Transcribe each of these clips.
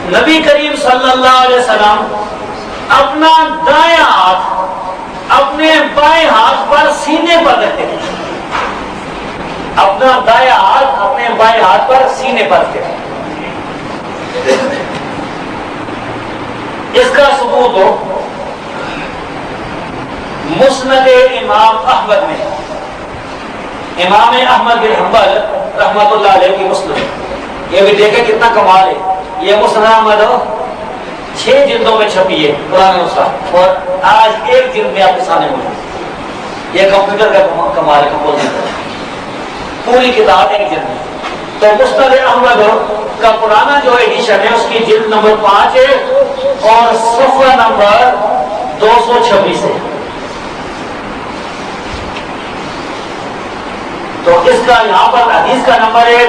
نبی کریم صلی اللہ علیہ وسلم اپنا دائیں ہاتھ اپنے بائیں ہاتھ پر سینے پر رکھتے تھے، اپنا دائیں ہاتھ اپنے بائیں ہاتھ پر سینے پر رکھتے تھے۔ اس کا ثبوت ہو مسند امام احمد میں، امام احمد بن حنبل رحمۃ اللہ علیہ کی مسند، یہ بھی دیکھیں کتنا کمال ہے۔ یہ مسند احمد 6 جلدوں میں چھپی ہے قرآن نسخہ، اور آج ایک جلد میں آپ کے سامنے موجود۔ یہ کمپیوٹر کا کمال ہے، کمپوزر پوری کتاب ایک جلد میں۔ تو مسند احمد کا پرانا جو ایڈیشن ہے اس کی جلد نمبر 5 ہے اور صفحہ نمبر 226 ہے۔ تو اس کا یہاں پر حدیث کا نمبر ہے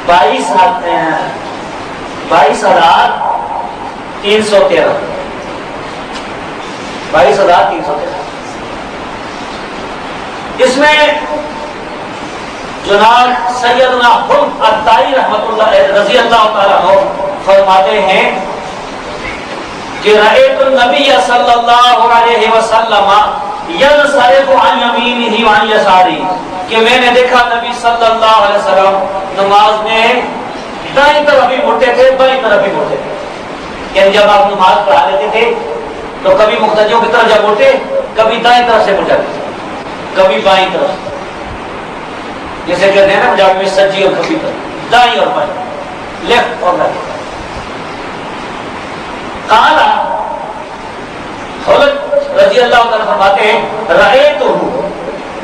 22,313۔ اس میں جناب سیدنا حلف الطائی رحمۃ اللہ رضی اللہ تعالیٰ عنہ فرماتے ہیں کہ رأیت النبی صلی اللہ علیہ وسلم ينصرف عن یمینہ وعن یسارہ، کہ میں نے دیکھا نبی صلی اللہ علیہ وسلم نماز میں دائیں طرف بھی مڑتے تھے بائیں طرف بھی مڑتے تھے، یعنی جب آپ نماز پڑھا لیتے تھے تو کبھی مقتدیوں کی طرف جب مڑتے کبھی دائیں طرف سے مڑ جاتے تھے کبھی بائیں طرف، جیسے کہتے ہیں نا پنجابی میں سجی اور کبھی طرف، دائیں اور بائیں، لیفٹ اور رائٹ۔ قال رضی اللہ تعالیٰ فرماتے ہیں رأیتہ،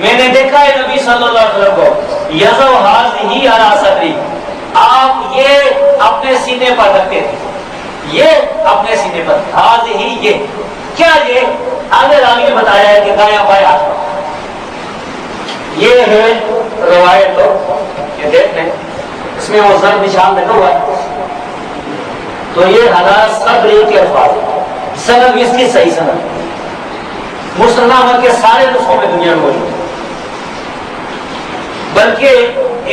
میں نے دیکھا ہے نبی صلی اللہ علیہ وسلم کو یضع ھذہ علی صدری، آپ یہ اپنے سینے پر رکھتے تھے، یہ اپنے سینے پر، ھذہ یہ کیا، یہ آگے راوی نے بتایا ہے کہ دایاں بایاں ہاتھ پر۔ یہ ہے روایت، یہ دیکھ لیں اس میں وہ زر نشان لگا ہوا ہے۔ تو یہ حالات صدری کے الفاظ ہیں، سند اس کی صحیح سند مسند احمد کے سارے نسخوں میں دنیا میں موجود ہے، بلکہ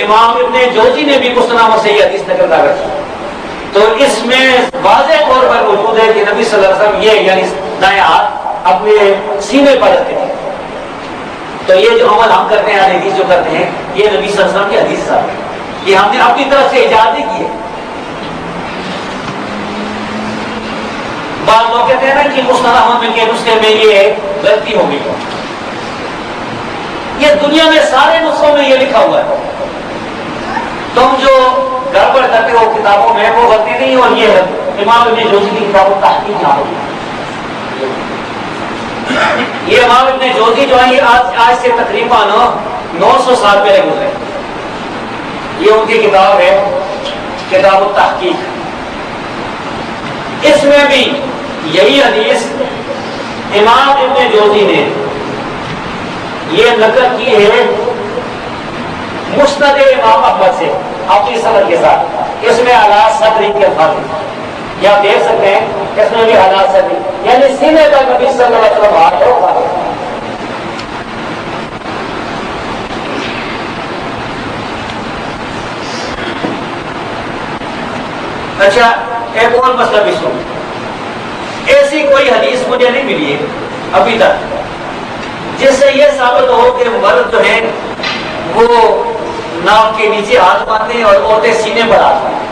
امام ابن جوزی نے بھی مسند احمد سے یہ حدیث نقل کر رکھی، تو اس میں واضح طور پر موجود ہے کہ نبی صلی اللہ علیہ وسلم یہ یعنی دائیں ہاتھ اپنے سینے پر رکھتے تھے۔ تو یہ جو عمل ہم کرتے ہیں حدیث جو کرتے ہیں یہ نبی صلی اللہ علیہ وسلم کی حدیث صاحب، یہ ہم نے اپنی طرف سے ایجاد نہیں کی ہے۔ بعض لوگ کہتے ہیں نا کہ مسند احمد کے نسخے میں یہ غلطی ہوگی، یہ دنیا میں سارے نسخوں میں یہ لکھا ہوا ہے، تم جو گڑبڑ کرتے ہو کتابوں میں وہ غلطی نہیں، اور یہ امام ابن جوزی کی کتاب تحقیق نہ ہوگی۔ یہ امام ابن جوزی جو ہے یہ آج سے تقریباً 900 سال پہلے گزرے، یہ ان کی کتاب ہے کتاب التحقیق۔ اس میں بھی یہی حدیث امام ابن جوزی نے یہ نقل کی ہے مسند امام احمد سے اپنی سند کے ساتھ، اس میں حالات صدری کے الفاظ ہیں، یہ آپ دیکھ سکتے ہیں اس میں بھی حالات صدری یعنی سینے کا نبی صلی اللہ علیہ وسلم ہاتھ ہو۔ اچھا ایک اور مسئلہ بھی سن، ایسی کوئی حدیث مجھے نہیں ملی ہے ابھی تک جس سے یہ ثابت ہو کہ مرد جو ہیں وہ ناک کے نیچے ہاتھ باندھتے ہیں اور عورتیں سینے پر ہاتھ باندھیں۔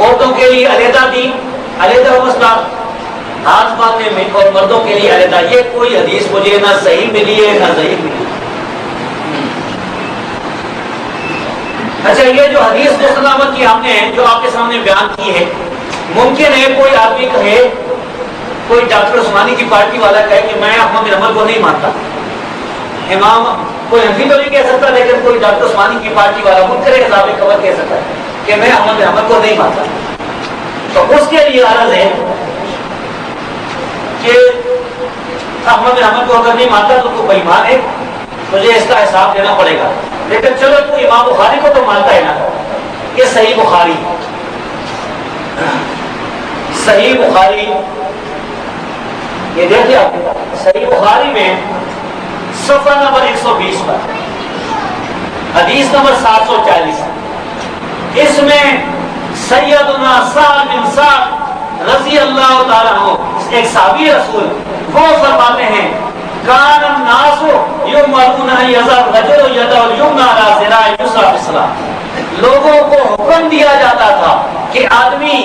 عورتوں کے لیے علیحدہ دین، علیحدہ مسئلہ ہاتھ باندھنے میں، اور مردوں کے لیے علیحدہ، یہ کوئی حدیث مجھے نہ صحیح ملی ہے نہ ضعیف ملی۔ اچھا یہ جو حدیث مسند احمد کی ہم نے جو آپ کے سامنے بیان کی ہے، ممکن ہے کوئی آدمی کہے، کوئی ڈاکٹر عثمانی کی پارٹی والا کہے کہ میں احمد بن حنبل کو نہیں مانتا، امام کوئی حنفی تو نہیں کہہ سکتا، لیکن کوئی ڈاکٹر عثمانی کی پارٹی والا منکر عذاب قبر کہہ سکتا ہے کہ میں احمد بن حنبل کو نہیں مانتا۔ تو اس کے لیے عرض ہے کہ احمد بن حنبل کو اگر نہیں مانتا تو بے ایمان ہے، مجھے اس کا حساب دینا پڑے گا، لیکن چلو تو امام بخاری کو تو مانتا ہے نا، کہ صحیح بخاری، صحیح بخاری یہ دیکھیے آپ صحیح بخاری میں صفحہ نمبر 120 پر حدیث نمبر 740 اس میں سیدنا سعد بن سعد رضی اللہ تعالیٰ عنہ ایک صحابی رسول، وہ فرماتے ہیں کان الناس یؤمرون ان یضع الرجل یده الیمنى علی ذراع اليسرى فی الصلاۃ، لوگوں کو حکم دیا جاتا تھا کہ آدمی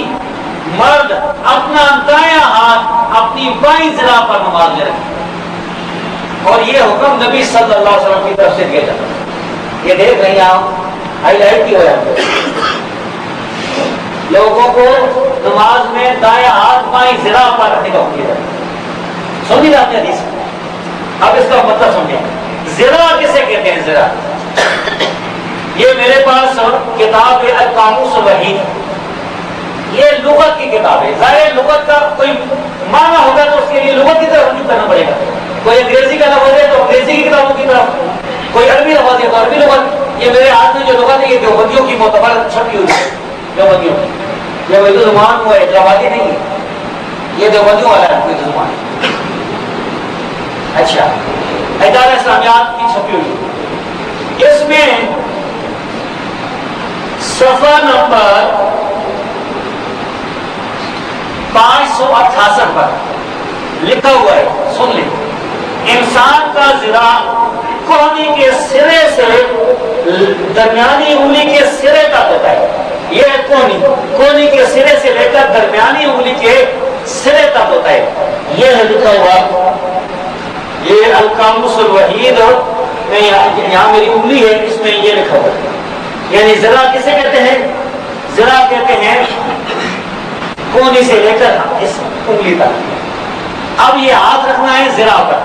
مرد اپنا دایاں ہاتھ اپنی بائیں ذراع پر نماز میں رکھے، اور یہ حکم نبی صلی اللہ علیہ وسلم کی طرف سے دیا جاتا تھا۔ یہ دیکھ رہے ہیں آپ ہائی لائٹ کی ہو جاتی ہے، لوگوں کو نماز میں دایاں ہاتھ بائیں ذراع پر رکھنے کا حکم دیا جاتا ہے۔ سمجھے آپ نے حدیث؟ اب اس کا مطلب سمجھیں، ذراع کسے کہتے ہیں؟ ذراع یہ میرے پاس کتاب القاموس الوحید، یہ لغت کی کتاب ہے، ظاہر لغت کا کوئی معنی ہوگا تو اس کے لیے لغت کی طرف رجوع کرنا پڑے گا، کوئی انگریزی کا لفظ ہے تو انگریزی کی کتابوں کی طرف، کوئی عربی لفظ ہے تو عربی لغت۔ یہ میرے ہاتھ میں جو لغت ہے یہ دیوبندیوں کی معتبر چھپی ہوئی ہے، دیوبندیوں کی، یہ وہی زبان وہ حیدرآبادی نہیں ہے، یہ دیوبندیوں والا ہے کوئی زبان۔ اچھا، ادارہ اسلامیات کی چھپی ہوئی، اس میں صفحہ نمبر 568 پر لکھا ہوا ہے، سن لیں، انسان کا ذراع کوہنی کے سرے سے درمیانی انگلی کے سرے تک ہوتا ہے، یہ کوہنی کے سرے سے لے کر درمیانی انگلی کے سرے تک ہوتا ہے، یہ ہے لکھا ہوا، یہ القاموس الوحید، یہاں میری انگلی ہے اس میں یہ لکھا ہوا ہے۔ یعنی ذراع کسے کہتے ہیں؟ ذراع کہتے ہیں کونی سے لے کر اس انگلی تک۔ اب یہ ہاتھ رکھنا ہے ذراع پر،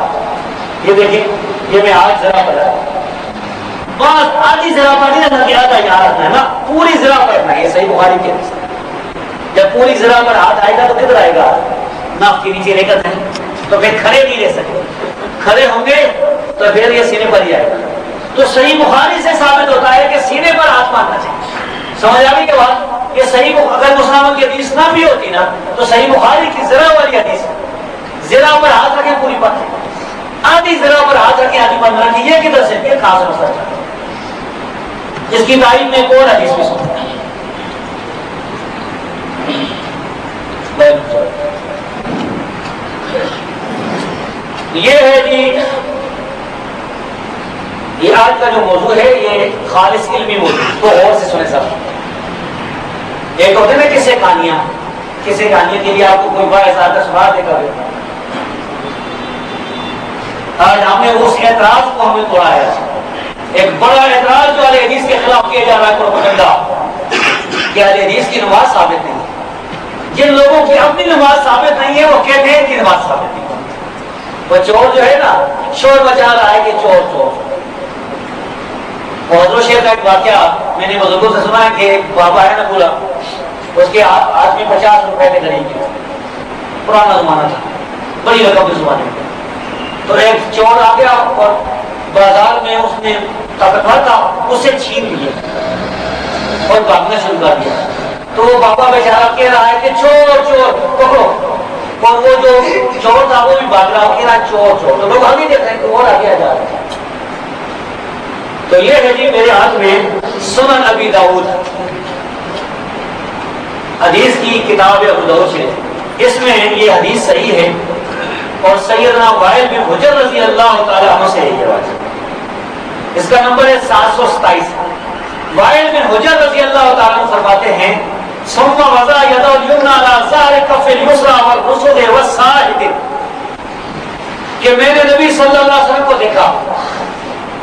یہ دیکھیں یہ میں ہاتھ ذراع پر رکھا، بس آدھی ذراع پر نہیں رکھنا کہ آدھا یہاں رکھنا ہے نا، پوری ذراع پر رکھنا ہے۔ یہ صحیح بخاری کے حدیث، جب پوری ذراع پر ہاتھ آئے گا تو کدھر آئے گا؟ ناف کے نیچے لے کر تو پھر کھڑے نہیں رہ سکتے، کھڑے ہوں گے تو پھر یہ سینے پر ہی آئے گا۔ تو صحیح بخاری سے ثابت ہوتا ہے کہ سینے پر ہاتھ مارنا چاہیے۔ سمجھ آ گئی کہ بات؟ کہ صحیح اگر مسلمانوں کی حدیث نہ بھی ہوتی نا تو صحیح بخاری کی ذراع والی حدیث ہے، ذراع پر ہاتھ رکھیں پوری پر، آدھی ذراع پر ہاتھ رکھیں آدھی پر نہ رکھیں، یہ کدھر سے؟ یہ خاص مسئلہ چاہتا ہے، اس کی تعریف میں کون حدیث بھی سنتا ہے؟ یہ ہے جی، یہ آج کا جو موضوع ہے یہ خالص علمی موضوع، تو غور سے سنیں سب۔ ایک ہوتے ہیں کسے کہانیاں کے لیے آپ کو کوئی باعث آتا سنا دے گا، آج ہم نے اس اعتراض کو ہمیں توڑا ہے، ایک بڑا اعتراض جو اہل حدیث کے خلاف کیا جا رہا ہے پروپیگنڈا کہ اہل حدیث کی نماز ثابت نہیں ہے۔ جن لوگوں کی اپنی نماز ثابت نہیں ہے وہ کہتے ہیں کہ نماز ثابت نہیں ہے۔ وہ چور جو ہے نا شور مچا رہا ہے کہ چور چور۔ حضرت شیخ کا ایک واقعہ میں نے بزرگوں سے سنا ہے کہ ایک بابا ہے نا پورا، اس کے ہاتھ میں 50 روپے کے غریب کی، پرانا زمانہ تھا، بڑی رقم کے زمانے میں۔ تو ایک چور آ گیا اور بازار میں اس نے طاقتور تھا، اسے چھین لیا اور بھاگنا شروع کر دیا۔ تو وہ بابا بیچارہ کہہ رہا ہے کہ چور چور پکڑو، اور وہ جو چور تھا وہ بھی بھاگ رہا کہہ رہا چور چور، تو لوگ آگے دیکھ رہے ہیں کہ اور آگے جا رہے ہیں۔ تو یہ ہے جی میرے ہاتھ میں سنن ابی داؤد، حدیث کی کتاب ابو داؤد ہے، اس میں یہ حدیث صحیح ہے، اور سیدنا وائل بن حجر رضی اللہ تعالی عنہ سے یہ روایت، اس کا نمبر ہے 727۔ وائل بن حجر رضی اللہ تعالی عنہ فرماتے ہیں ثم وضع يده اليمنى على ظهر كف اليسرى والرسغ والساعد، کہ میں نے نبی صلی اللہ علیہ وسلم کو دیکھا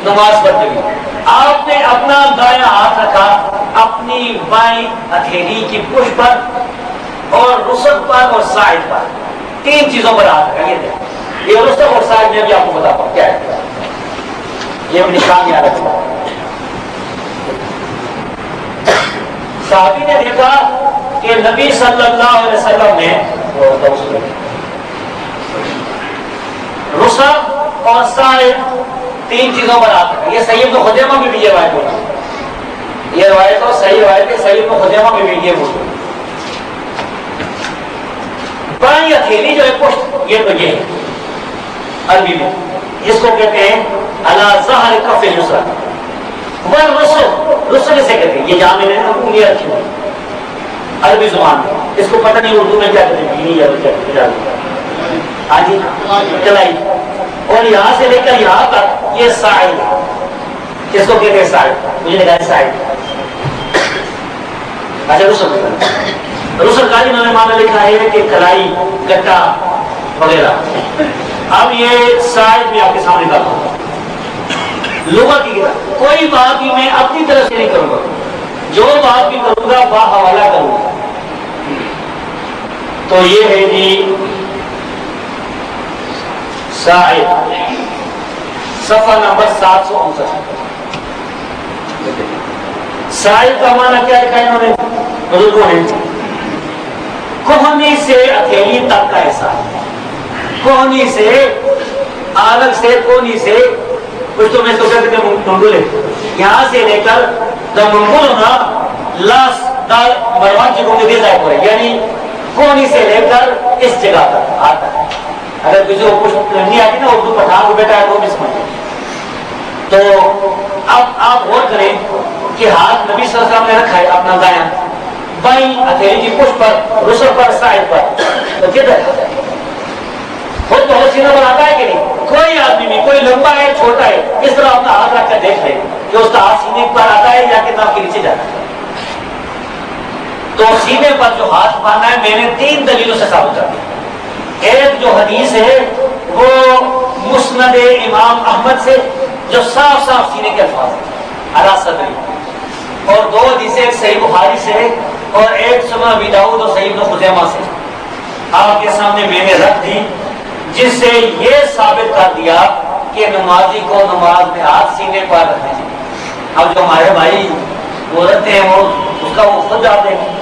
نماز پڑھتے ہوئے، آپ نے اپنا دایاں ہاتھ رکھا اپنی بائیں ہتھیلی کی پشت پر اور رسغ پر اور ساعد پر، تین چیزوں پر ہاتھ رکھا۔ یہ دیکھ، یہ رسغ اور ساعد میں بھی آپ کو بتاتا ہوں کیا ہے، یہ نشان یاد رکھنا۔ صحابی نے دیکھا کہ نبی صلی اللہ علیہ وسلم نے رسغ اور ساعد تین چیزوں پر ہاتھ رکھا۔ یہ صحیح ابن خزیمہ میں بھی یہ روایت ہوتا ہے، یہ روایت اور صحیح روایت ہے، صحیح ابن خزیمہ میں بھی یہ موجود ہے۔ بائیں ہتھیلی جو ہے پشت، یہ تو یہ ہے عربی میں، اس کو کہتے ہیں علی ظہر کف اليسرى، والرسغ، رسغ سے کہتے ہیں، یہ جہاں میں نے انگلیاں رکھی ہوئی، عربی زبان میں. اس کو پتہ نہیں اردو میں کیا کہتے ہیں، بینی یا کیا. ہاں جی کلائی. اور یہاں سے لے کر یہاں تک یہ سائی ہے. کس کو کہتے ہیں سائی؟ مجھے لگا سائی. اچھا رسل کا انہوں نے معنی لکھا ہے کہ کلائی گٹا وغیرہ. اب یہ سائز بھی آپ کے سامنے کرتا ہوں. لغت کی کتاب کوئی بات بھی میں اپنی طرف سے نہیں کروں گا، جو بات بھی کروں گا با حوالہ کروں گا. تو یہ ہے جی سائز، صفحہ نمبر 759. سائز کا معنی کیا لکھا ہے انہوں نے بزرگوں نے؟ کوہنی سے ہتھیلی تک کا احساس. کوہنی سے آلگ سے کونی سے کچھ تو میں تو کہتے ہیں منگولے، یہاں سے لے کر جب منگول ہونا لاس دال مروان جگہوں میں دے جائے پڑے، یعنی کونی سے لے کر اس جگہ تک آتا ہے. اگر کسی کو کچھ نہیں آتی نا اردو پٹھان کو بیٹا ہے تو بھی سمجھے. تو اب آپ غور کریں کہ ہاتھ نبی صلی اللہ علیہ وسلم نے رکھا ہے اپنا دایاں بائیں ہتھیلی کی پشت پر، رسل پر، سائد پر. تو کدھر خود بہت سینہ بناتا ہے کہ نہیں؟ کوئی آدمی بھی، کوئی لمبا ہے چھوٹا ہے، اس طرح اپنا ہاتھ رکھ کر دیکھ لے کہ اس کا ہاتھ سینے پر آتا ہے یا کتاب کے نیچے جاتا ہے. تو سینے پر جو ہاتھ باندھنا ہے میں نے 3 دلیلوں سے ثابت کر دیا. ایک جو حدیث ہے وہ مسند امام احمد سے جو صاف صاف سینے کے الفاظ ہیں علی صدری، اور 2 حدیثیں ایک صحیح بخاری سے اور ایک سنن ابی داؤد اور صحیح ابن خزیمہ سے آپ کے سامنے میں نے رکھ دی، جس سے یہ ثابت کر دیا کہ نمازی کو نماز میں ہاتھ سینے پر رکھنے چاہیے. اب جو ہمارے بھائی وہ رکھتے ہیں وہ اس کا وہ خود جاتے ہیں